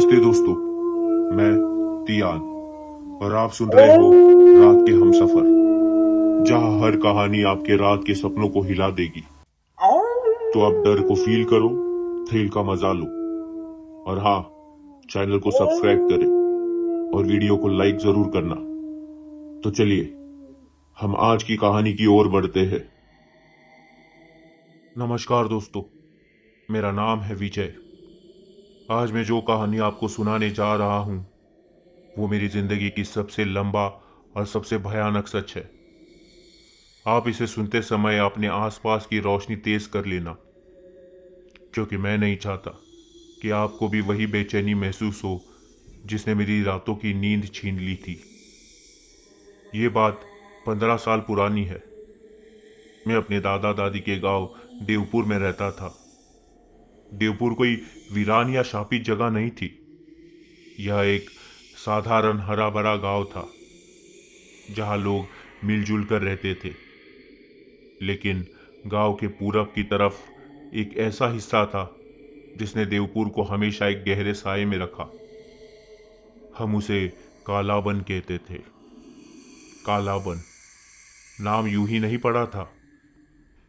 नमस्ते दोस्तों, मैं तियान और आप सुन रहे हो रात के हमसफर, जहां हर कहानी आपके रात के सपनों को हिला देगी। तो आप डर को फील करो, थ्रिल का मजा लो और हाँ, चैनल को सब्सक्राइब करें और वीडियो को लाइक जरूर करना। तो चलिए हम आज की कहानी की ओर बढ़ते हैं। नमस्कार दोस्तों, मेरा नाम है विजय। आज मैं जो कहानी आपको सुनाने जा रहा हूं वो मेरी जिंदगी की सबसे लंबा और सबसे भयानक सच है। आप इसे सुनते समय अपने आसपास की रोशनी तेज कर लेना, क्योंकि मैं नहीं चाहता कि आपको भी वही बेचैनी महसूस हो जिसने मेरी रातों की नींद छीन ली थी। ये बात 15 साल पुरानी है। मैं अपने दादा दादी के गांव देवपुर में रहता था। देवपुर कोई वीरान या शापित जगह नहीं थी। यह एक साधारण हरा भरा गांव था जहां लोग मिलजुल कर रहते थे। लेकिन गांव के पूरब की तरफ एक ऐसा हिस्सा था जिसने देवपुर को हमेशा एक गहरे साए में रखा। हम उसे कालाबन कहते थे। कालाबन नाम यूं ही नहीं पड़ा था।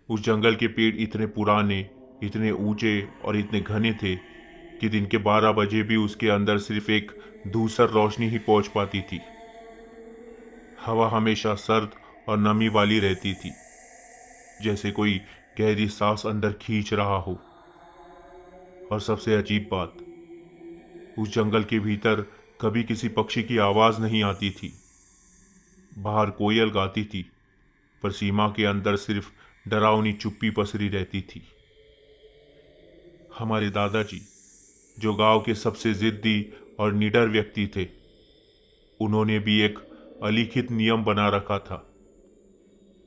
उस जंगल के पेड़ इतने पुराने, इतने ऊंचे और इतने घने थे कि दिन के 12 बजे भी उसके अंदर सिर्फ एक धूसर रोशनी ही पहुंच पाती थी। हवा हमेशा सर्द और नमी वाली रहती थी, जैसे कोई गहरी सांस अंदर खींच रहा हो। और सबसे अजीब बात, उस जंगल के भीतर कभी किसी पक्षी की आवाज नहीं आती थी। बाहर कोयल गाती थी, पर सीमा के अंदर सिर्फ डरावनी चुप्पी पसरी रहती थी। हमारे दादाजी, जो गांव के सबसे जिद्दी और निडर व्यक्ति थे, उन्होंने भी एक अलिखित नियम बना रखा था।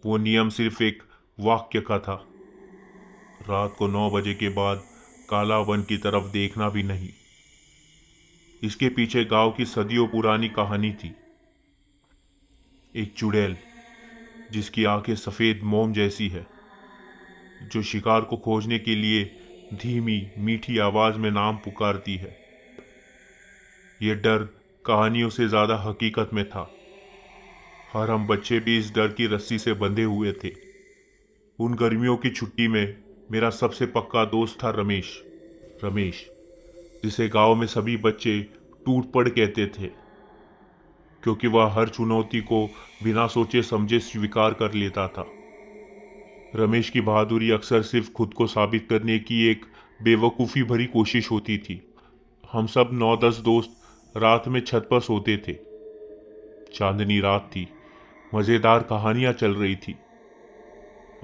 वो नियम सिर्फ एक वाक्य का था, रात को 9 बजे के बाद काला वन की तरफ देखना भी नहीं। इसके पीछे गांव की सदियों पुरानी कहानी थी। एक चुड़ैल जिसकी आंखें सफेद मोम जैसी है, जो शिकार को खोजने के लिए धीमी मीठी आवाज में नाम पुकारती है। ये डर कहानियों से ज्यादा हकीकत में था, और हम बच्चे भी इस डर की रस्सी से बंधे हुए थे। उन गर्मियों की छुट्टी में मेरा सबसे पक्का दोस्त था रमेश। रमेश, जिसे गांव में सभी बच्चे टूट पड़ कहते थे, क्योंकि वह हर चुनौती को बिना सोचे समझे स्वीकार कर लेता था। रमेश की बहादुरी अक्सर सिर्फ खुद को साबित करने की एक बेवकूफ़ी भरी कोशिश होती थी। हम सब 9-10 दोस्त रात में छत पर सोते थे। चांदनी रात थी, मज़ेदार कहानियां चल रही थी।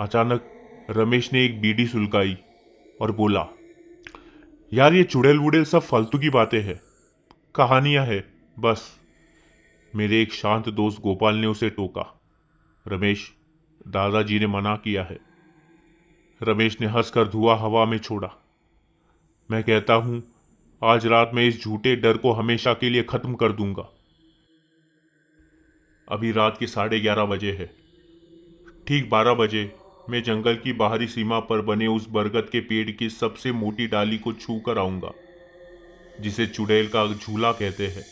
अचानक रमेश ने एक बीड़ी सुलगाई और बोला, यार ये चुड़ैल वुड़ैल सब फालतू की बातें हैं, कहानियां हैं बस। मेरे एक शांत दोस्त गोपाल ने उसे टोका, रमेश, दादाजी ने मना किया है। रमेश ने हंसकर धुआं हवा में छोड़ा। मैं कहता हूं, आज रात मैं इस झूठे डर को हमेशा के लिए खत्म कर दूंगा। अभी रात के 11:30 बजे है। ठीक 12 बजे मैं जंगल की बाहरी सीमा पर बने उस बरगद के पेड़ की सबसे मोटी डाली को छू कर आऊंगा, जिसे चुड़ैल का झूला कहते हैं।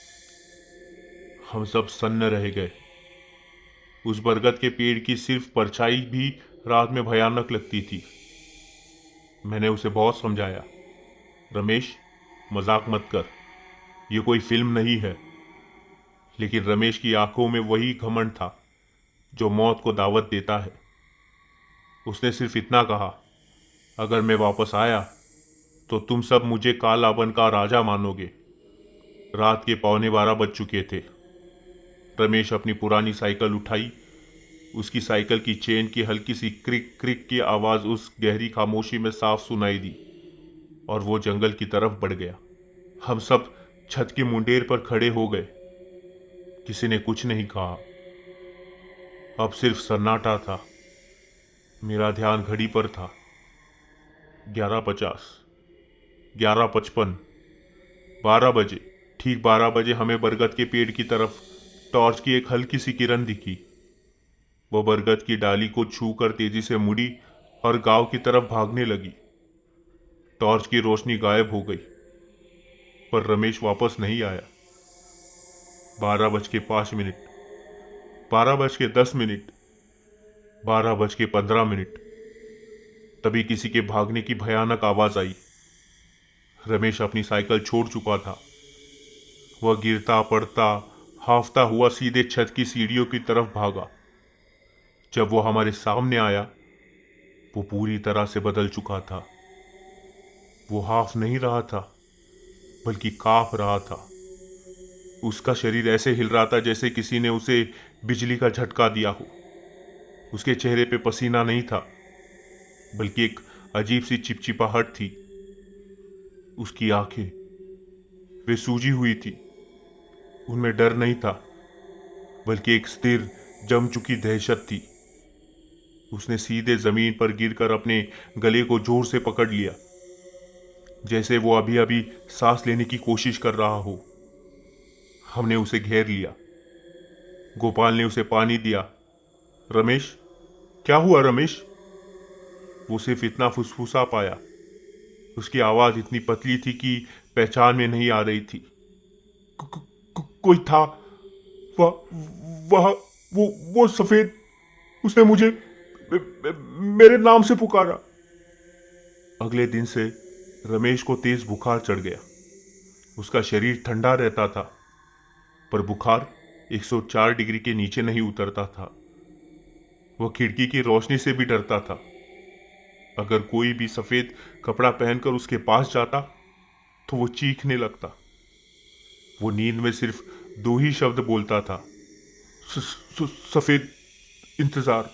हम सब सन्न रह गए। उस बरगद के पेड़ की सिर्फ परछाई भी रात में भयानक लगती थी। मैंने उसे बहुत समझाया, रमेश, मजाक मत कर, ये कोई फिल्म नहीं है। लेकिन रमेश की आंखों में वही घमंड था जो मौत को दावत देता है। उसने सिर्फ इतना कहा, अगर मैं वापस आया तो तुम सब मुझे कालाबन का राजा मानोगे। रात के 11:15 बज चुके थे। रमेश अपनी पुरानी साइकिल उठाई। उसकी साइकिल की चेन की हल्की सी क्रिक क्रिक की आवाज उस गहरी खामोशी में साफ सुनाई दी, और वो जंगल की तरफ बढ़ गया। हम सब छत की मुंडेर पर खड़े हो गए। किसी ने कुछ नहीं कहा। अब सिर्फ सन्नाटा था। मेरा ध्यान घड़ी पर था। 11:50, 11:55, 12 बजे। ठीक 12 बजे हमें बरगद के पेड़ की तरफ टॉर्च की एक हल्की सी किरण दिखी। वो बरगद की डाली को छूकर तेजी से मुड़ी और गांव की तरफ भागने लगी। टॉर्च की रोशनी गायब हो गई। पर रमेश वापस नहीं आया। 12:05, 12:10, 12:15। तभी किसी के भागने की भयानक आवाज आई। रमेश अपनी साइकिल छोड़ चुका था। वह गिरता पड़ता हाफता हुआ सीधे छत की सीढ़ियों की तरफ भागा। जब वो हमारे सामने आया, वो पूरी तरह से बदल चुका था। वो हाफ नहीं रहा था, बल्कि कांप रहा था। उसका शरीर ऐसे हिल रहा था जैसे किसी ने उसे बिजली का झटका दिया हो। उसके चेहरे पे पसीना नहीं था, बल्कि एक अजीब सी चिपचिपाहट थी। उसकी आंखें, वे सूजी हुई थी। उनमें डर नहीं था, बल्कि एक स्थिर जम चुकी दहशत थी। उसने सीधे जमीन पर गिरकर अपने गले को जोर से पकड़ लिया, जैसे वो अभी अभी सांस लेने की कोशिश कर रहा हो। हमने उसे घेर लिया। गोपाल ने उसे पानी दिया। रमेश, क्या हुआ रमेश? वो सिर्फ इतना फुसफुसा पाया। उसकी आवाज इतनी पतली थी कि पहचान में नहीं आ रही थी। कोई था, वह वह वो सफेद, उसने मुझे मेरे नाम से पुकारा। अगले दिन से रमेश को तेज बुखार चढ़ गया। उसका शरीर ठंडा रहता था, पर बुखार 104 डिग्री के नीचे नहीं उतरता था। वह खिड़की की रोशनी से भी डरता था। अगर कोई भी सफेद कपड़ा पहनकर उसके पास जाता तो वो चीखने लगता। वो नींद में सिर्फ दो ही शब्द बोलता था, सफेद, इंतजार।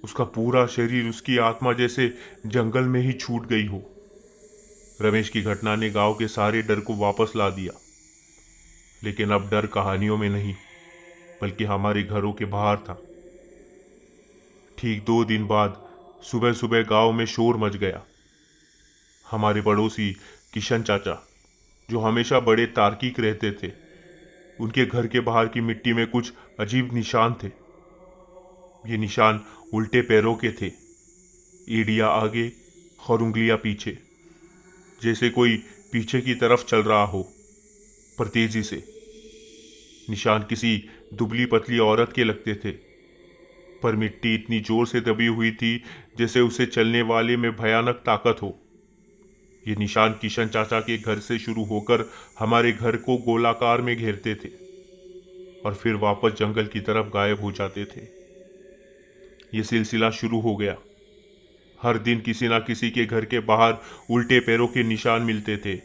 उसका पूरा शरीर, उसकी आत्मा जैसे जंगल में ही छूट गई हो। रमेश की घटना ने गांव के सारे डर को वापस ला दिया। लेकिन अब डर कहानियों में नहीं, बल्कि हमारे घरों के बाहर था। ठीक 2 दिन बाद सुबह सुबह गांव में शोर मच गया। हमारे पड़ोसी किशन चाचा, जो हमेशा बड़े तार्किक रहते थे, उनके घर के बाहर की मिट्टी में कुछ अजीब निशान थे। ये निशान उल्टे पैरों के थे, एड़ियां आगे और उंगलियां पीछे, जैसे कोई पीछे की तरफ चल रहा हो, पर तेजी से। निशान किसी दुबली पतली औरत के लगते थे, पर मिट्टी इतनी जोर से दबी हुई थी जैसे उसे चलने वाले में भयानक ताकत हो। ये निशान किशन चाचा के घर से शुरू होकर हमारे घर को गोलाकार में घेरते थे और फिर वापस जंगल की तरफ गायब हो जाते थे। ये सिलसिला शुरू हो गया। हर दिन किसी ना किसी के घर के बाहर उल्टे पैरों के निशान मिलते थे,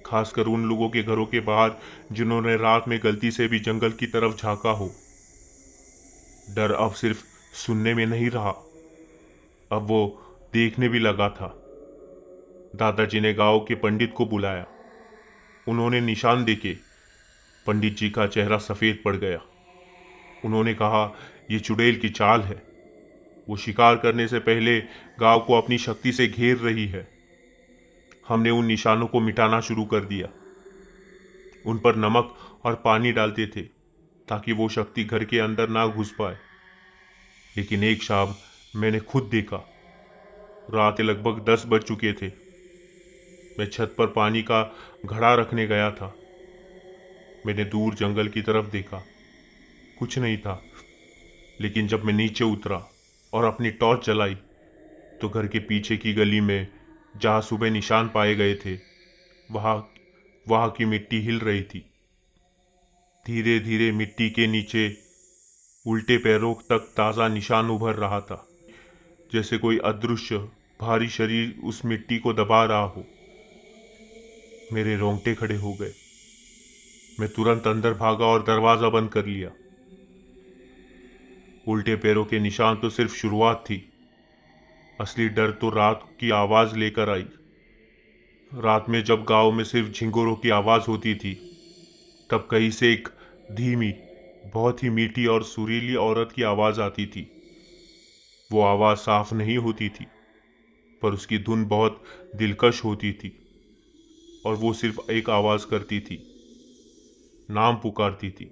खासकर उन लोगों के घरों के बाहर जिन्होंने रात में गलती से भी जंगल की तरफ झांका हो। डर अब सिर्फ सुनने में नहीं रहा, अब वो देखने भी लगा था। दादाजी ने गांव के पंडित को बुलाया। उन्होंने निशान देखे। पंडित जी का चेहरा सफेद पड़ गया। उन्होंने कहा, यह चुड़ैल की चाल है। वो शिकार करने से पहले गांव को अपनी शक्ति से घेर रही है। हमने उन निशानों को मिटाना शुरू कर दिया। उन पर नमक और पानी डालते थे ताकि वो शक्ति घर के अंदर ना घुस पाए। लेकिन एक शाम मैंने खुद देखा। रात लगभग 10 बज चुके थे। मैं छत पर पानी का घड़ा रखने गया था। मैंने दूर जंगल की तरफ देखा। कुछ नहीं था। लेकिन जब मैं नीचे उतरा और अपनी टॉर्च जलाई, तो घर के पीछे की गली में जहां सुबह निशान पाए गए थे, वहां वहां की मिट्टी हिल रही थी। धीरे धीरे मिट्टी के नीचे उल्टे पैरों तक ताज़ा निशान उभर रहा था, जैसे कोई अदृश्य भारी शरीर उस मिट्टी को दबा रहा हो। मेरे रोंगटे खड़े हो गए। मैं तुरंत अंदर भागा और दरवाजा बंद कर लिया। उल्टे पैरों के निशान तो सिर्फ शुरुआत थी। असली डर तो रात की आवाज लेकर आई। रात में जब गांव में सिर्फ झिंगुरों की आवाज होती थी, तब कहीं से एक धीमी, बहुत ही मीठी और सुरीली औरत की आवाज आती थी। वो आवाज साफ नहीं होती थी, पर उसकी धुन बहुत दिलकश होती थी। और वो सिर्फ एक आवाज करती थी, नाम पुकारती थी,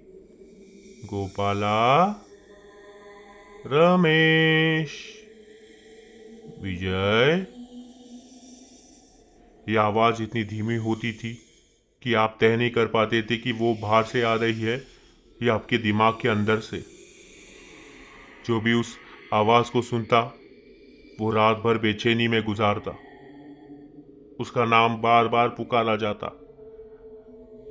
गोपाला, रमेश, विजय। यह आवाज़ इतनी धीमी होती थी कि आप तय नहीं कर पाते थे कि वो बाहर से आ रही है या आपके दिमाग के अंदर से। जो भी उस आवाज़ को सुनता वो रात भर बेचैनी में गुजारता। उसका नाम बार बार पुकारा जाता।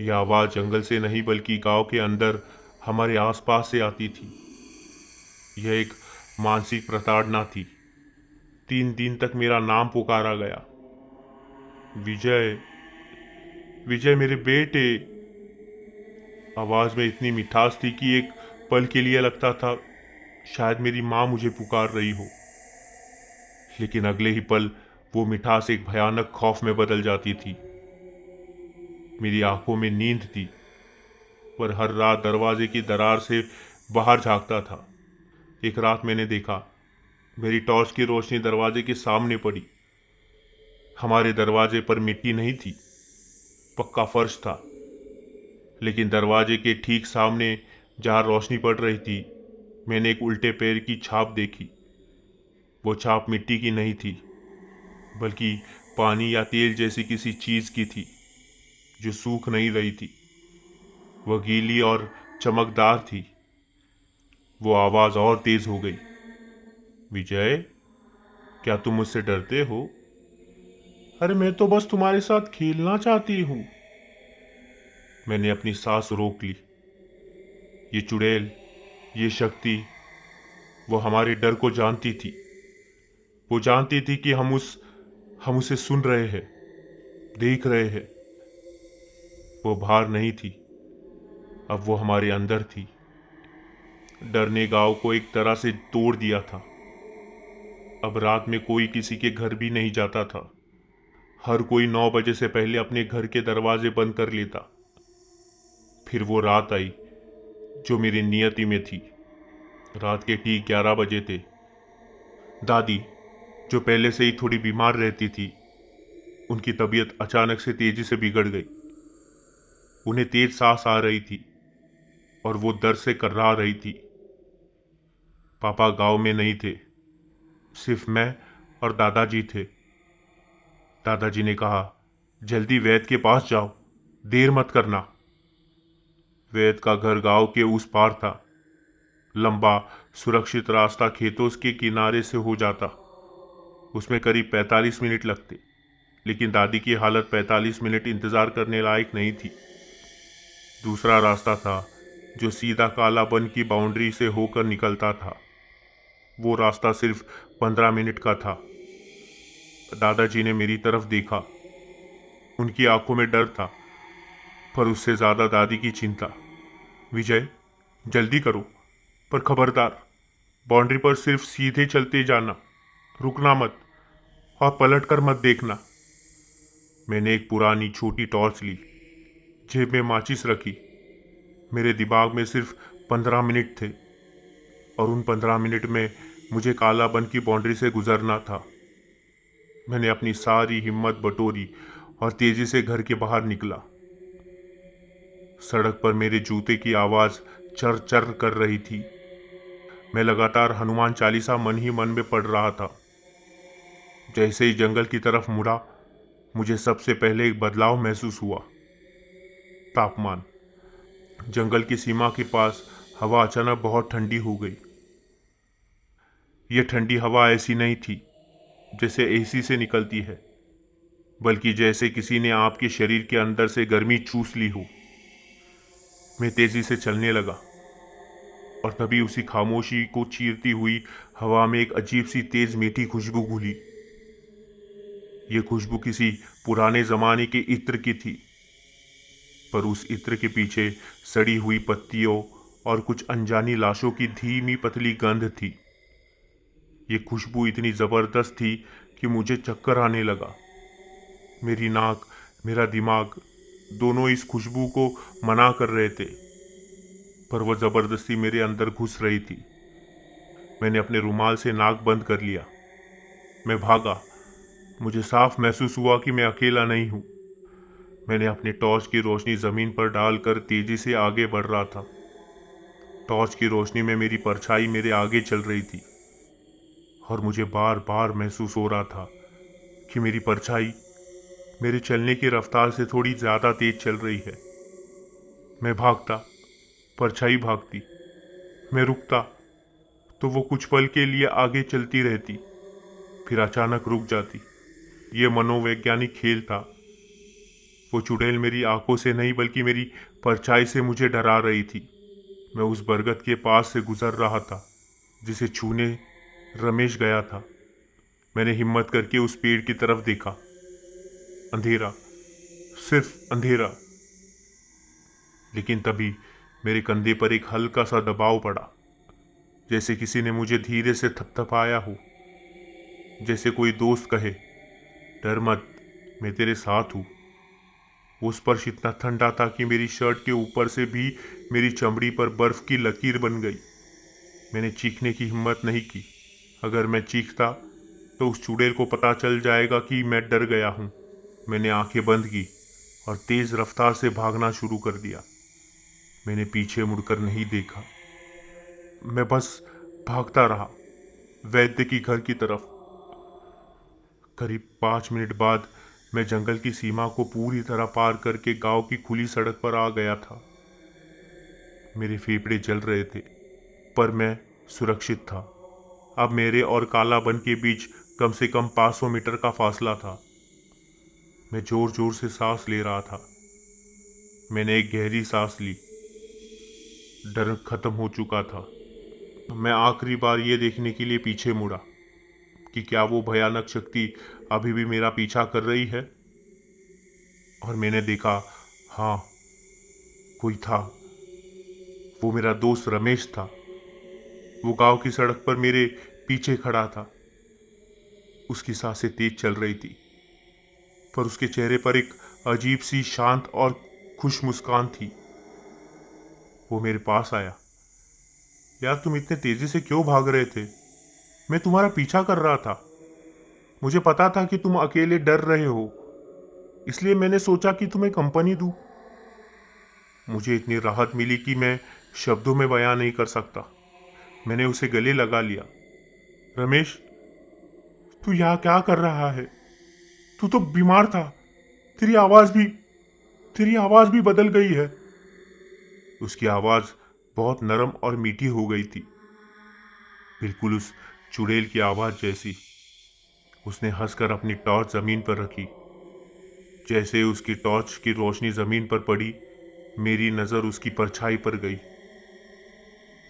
यह आवाज़ जंगल से नहीं बल्कि गांव के अंदर हमारे आसपास से आती थी। यह एक मानसिक प्रताड़ना थी। 3 दिन तक मेरा नाम पुकारा गया। विजय, विजय मेरे बेटे। आवाज़ में इतनी मिठास थी कि एक पल के लिए लगता था शायद मेरी माँ मुझे पुकार रही हो। लेकिन अगले ही पल वो मिठास एक भयानक खौफ में बदल जाती थी। मेरी आंखों में नींद थी, पर हर रात दरवाजे की दरार से बाहर झांकता था। एक रात मैंने देखा, मेरी टॉर्च की रोशनी दरवाजे के सामने पड़ी। हमारे दरवाजे पर मिट्टी नहीं थी, पक्का फर्श था। लेकिन दरवाजे के ठीक सामने जहां रोशनी पड़ रही थी, मैंने एक उल्टे पैर की छाप देखी। वो छाप मिट्टी की नहीं थी, बल्कि पानी या तेल जैसी किसी चीज की थी जो सूख नहीं रही थी। वह गीली और चमकदार थी। वो आवाज और तेज हो गई। विजय, क्या तुम मुझसे डरते हो? अरे मैं तो बस तुम्हारे साथ खेलना चाहती हूं। मैंने अपनी सांस रोक ली। ये चुड़ैल, ये शक्ति, वो हमारे डर को जानती थी। वो जानती थी कि हम उसे सुन रहे हैं, देख रहे हैं। वो बाहर नहीं थी, अब वो हमारे अंदर थी। डर ने गांव को एक तरह से तोड़ दिया था। अब रात में कोई किसी के घर भी नहीं जाता था। हर कोई 9 बजे से पहले अपने घर के दरवाजे बंद कर लेता। फिर वो रात आई जो मेरी नियति में थी। रात के ठीक 11 बजे थे। दादी, जो पहले से ही थोड़ी बीमार रहती थी, उनकी तबीयत अचानक से तेजी से बिगड़ गई। उन्हें तेज सांस आ रही थी और वो दर्द से कर्रा रही थी। पापा गांव में नहीं थे, सिर्फ मैं और दादाजी थे। दादाजी ने कहा, जल्दी वैद्य के पास जाओ, देर मत करना। वैद्य का घर गांव के उस पार था। लंबा सुरक्षित रास्ता खेतों के किनारे से हो जाता। उसमें करीब 45 मिनट लगते, लेकिन दादी की हालत 45 मिनट इंतजार करने लायक नहीं थी। दूसरा रास्ता था जो सीधा कालाबन की बाउंड्री से होकर निकलता था। वो रास्ता सिर्फ 15 मिनट का था। दादाजी ने मेरी तरफ देखा। उनकी आंखों में डर था, पर उससे ज्यादा दादी की चिंता। विजय, जल्दी करो, पर खबरदार, बाउंड्री पर सिर्फ सीधे चलते जाना, रुकना मत और पलट कर मत देखना। मैंने एक पुरानी छोटी टॉर्च ली, जेब में माचिस रखी। मेरे दिमाग में सिर्फ 15 मिनट थे और उन 15 मिनट में मुझे कालाबन की बाउंड्री से गुजरना था। मैंने अपनी सारी हिम्मत बटोरी और तेजी से घर के बाहर निकला। सड़क पर मेरे जूते की आवाज चर चर कर रही थी। मैं लगातार हनुमान चालीसा मन ही मन में पढ़ रहा था। जैसे ही जंगल की तरफ मुड़ा, मुझे सबसे पहले एक बदलाव महसूस हुआ। तापमान। जंगल की सीमा के पास हवा अचानक बहुत ठंडी हो गई। यह ठंडी हवा ऐसी नहीं थी जैसे एसी से निकलती है, बल्कि जैसे किसी ने आपके शरीर के अंदर से गर्मी चूस ली हो। मैं तेजी से चलने लगा और तभी उसी खामोशी को चीरती हुई हवा में एक अजीब सी तेज मीठी खुशबू घुली। ये खुशबू किसी पुराने जमाने के इत्र की थी, पर उस इत्र के पीछे सड़ी हुई पत्तियों और कुछ अनजानी लाशों की धीमी पतली गंध थी। ये खुशबू इतनी जबरदस्त थी कि मुझे चक्कर आने लगा। मेरी नाक, मेरा दिमाग दोनों इस खुशबू को मना कर रहे थे, पर वह जबरदस्ती मेरे अंदर घुस रही थी। मैंने अपने रुमाल से नाक बंद कर लिया। मैं भागा। मुझे साफ महसूस हुआ कि मैं अकेला नहीं हूं। मैंने अपने टॉर्च की रोशनी जमीन पर डालकर तेजी से आगे बढ़ रहा था। टॉर्च की रोशनी में मेरी परछाई मेरे आगे चल रही थी और मुझे बार बार महसूस हो रहा था कि मेरी परछाई मेरे चलने की रफ्तार से थोड़ी ज़्यादा तेज चल रही है। मैं भागता, परछाई भागती। मैं रुकता तो वो कुछ पल के लिए आगे चलती रहती, फिर अचानक रुक जाती। ये मनोवैज्ञानिक खेल था। वो चुड़ैल मेरी आंखों से नहीं बल्कि मेरी परछाई से मुझे डरा रही थी। मैं उस बरगद के पास से गुजर रहा था जिसे छूने रमेश गया था। मैंने हिम्मत करके उस पेड़ की तरफ देखा। अंधेरा, सिर्फ अंधेरा। लेकिन तभी मेरे कंधे पर एक हल्का सा दबाव पड़ा, जैसे किसी ने मुझे धीरे से थपथपाया हो। जैसे कोई दोस्त कहे, डर मत, मैं तेरे साथ हूँ। वो स्पर्श इतना ठंडा था कि मेरी शर्ट के ऊपर से भी मेरी चमड़ी पर बर्फ की लकीर बन गई। मैंने चीखने की हिम्मत नहीं की। अगर मैं चीखता तो उस चुड़ैल को पता चल जाएगा कि मैं डर गया हूँ। मैंने आंखें बंद की और तेज रफ्तार से भागना शुरू कर दिया। मैंने पीछे मुड़कर नहीं देखा। मैं बस भागता रहा, वैद्य की घर की तरफ। करीब 5 मिनट बाद मैं जंगल की सीमा को पूरी तरह पार करके गांव की खुली सड़क पर आ गया था। मेरे फेफड़े जल रहे थे, पर मैं सुरक्षित था। अब मेरे और कालाबन के बीच कम से कम 500 मीटर का फासला था। मैं जोर जोर से सांस ले रहा था। मैंने एक गहरी सांस ली। डर खत्म हो चुका था। मैं आखिरी बार ये देखने के लिए पीछे मुड़ा कि क्या वो भयानक शक्ति अभी भी मेरा पीछा कर रही है। और मैंने देखा, हाँ, कोई था। वो मेरा दोस्त रमेश था। वो गांव की सड़क पर मेरे पीछे खड़ा था। उसकी सांसें तेज चल रही थी, पर उसके चेहरे पर एक अजीब सी शांत और खुश मुस्कान थी। वो मेरे पास आया। यार, तुम इतने तेजी से क्यों भाग रहे थे? मैं तुम्हारा पीछा कर रहा था। मुझे पता था कि तुम अकेले डर रहे हो, इसलिए मैंने सोचा कि तुम्हें कंपनी दूं। मुझे इतनी राहत मिली कि मैं शब्दों में बयां नहीं कर सकता। मैंने उसे गले लगा लिया। रमेश, तू यहाँ क्या कर रहा है? तू तो बीमार था। तेरी आवाज भी तेरी आवाज भी बदल गई है। उसकी आवाज बहुत नरम और मीठी हो गई थी, बिल्कुल उस चुड़ैल की आवाज जैसी। उसने हंसकर अपनी टॉर्च जमीन पर रखी। जैसे उसकी टॉर्च की रोशनी जमीन पर पड़ी, मेरी नजर उसकी परछाई पर गई।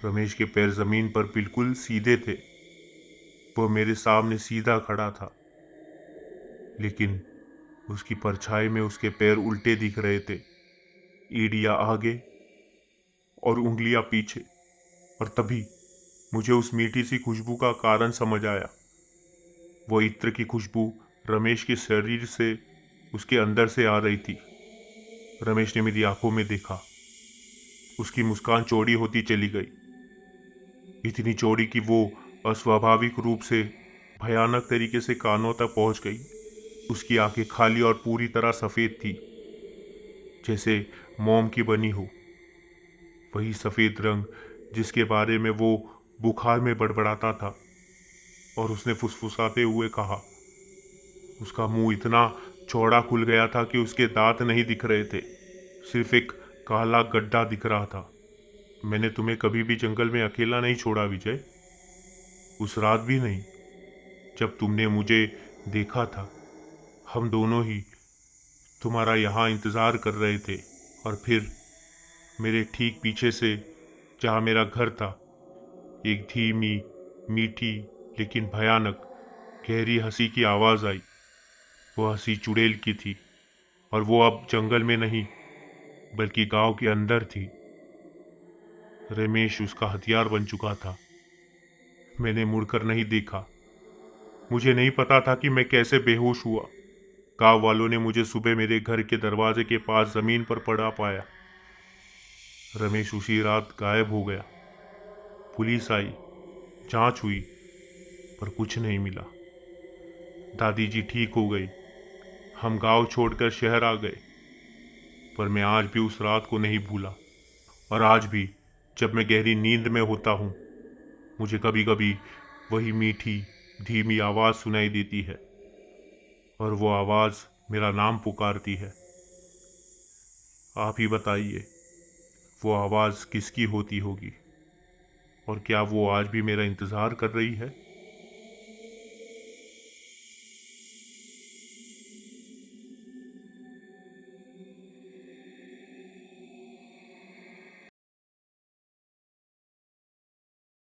रमेश के पैर जमीन पर बिल्कुल सीधे थे। वो मेरे सामने सीधा खड़ा था, लेकिन उसकी परछाई में उसके पैर उल्टे दिख रहे थे, एड़ियां आगे और उंगलियां पीछे। और तभी मुझे उस मीठी सी खुशबू का कारण समझ आया। वो इत्र की खुशबू रमेश के शरीर से, उसके अंदर से आ रही थी। रमेश ने मेरी आंखों में देखा। उसकी मुस्कान चौड़ी होती चली गई, इतनी चौड़ी कि वो अस्वाभाविक रूप से भयानक तरीके से कानों तक पहुंच गई। उसकी आंखें खाली और पूरी तरह सफेद थी, जैसे मोम की बनी हो। वही सफेद रंग जिसके बारे में वो बुखार में बड़बड़ाता था। और उसने फुसफुसाते हुए कहा। उसका मुंह इतना चौड़ा खुल गया था कि उसके दांत नहीं दिख रहे थे, सिर्फ एक काला गड्ढा दिख रहा था। मैंने तुम्हें कभी भी जंगल में अकेला नहीं छोड़ा विजय, उस रात भी नहीं, जब तुमने मुझे देखा था। हम दोनों ही तुम्हारा यहाँ इंतज़ार कर रहे थे। और फिर मेरे ठीक पीछे से, जहाँ मेरा घर था, एक धीमी, मीठी लेकिन भयानक गहरी हंसी की आवाज़ आई। वो हंसी चुड़ैल की थी, और वो अब जंगल में नहीं बल्कि गांव के अंदर थी। रमेश उसका हथियार बन चुका था। मैंने मुड़कर नहीं देखा। मुझे नहीं पता था कि मैं कैसे बेहोश हुआ। गांव वालों ने मुझे सुबह मेरे घर के दरवाजे के पास जमीन पर पड़ा पाया। रमेश उसी रात गायब हो गया। पुलिस आई, जांच हुई, पर कुछ नहीं मिला। दादी जी ठीक हो गई। हम गांव छोड़कर शहर आ गए, पर मैं आज भी उस रात को नहीं भूला। और आज भी जब मैं गहरी नींद में होता हूँ, मुझे कभी कभी वही मीठी धीमी आवाज़ सुनाई देती है। और वो आवाज़ मेरा नाम पुकारती है। आप ही बताइए, वो आवाज़ किसकी होती होगी और क्या वो आज भी मेरा इंतज़ार कर रही है?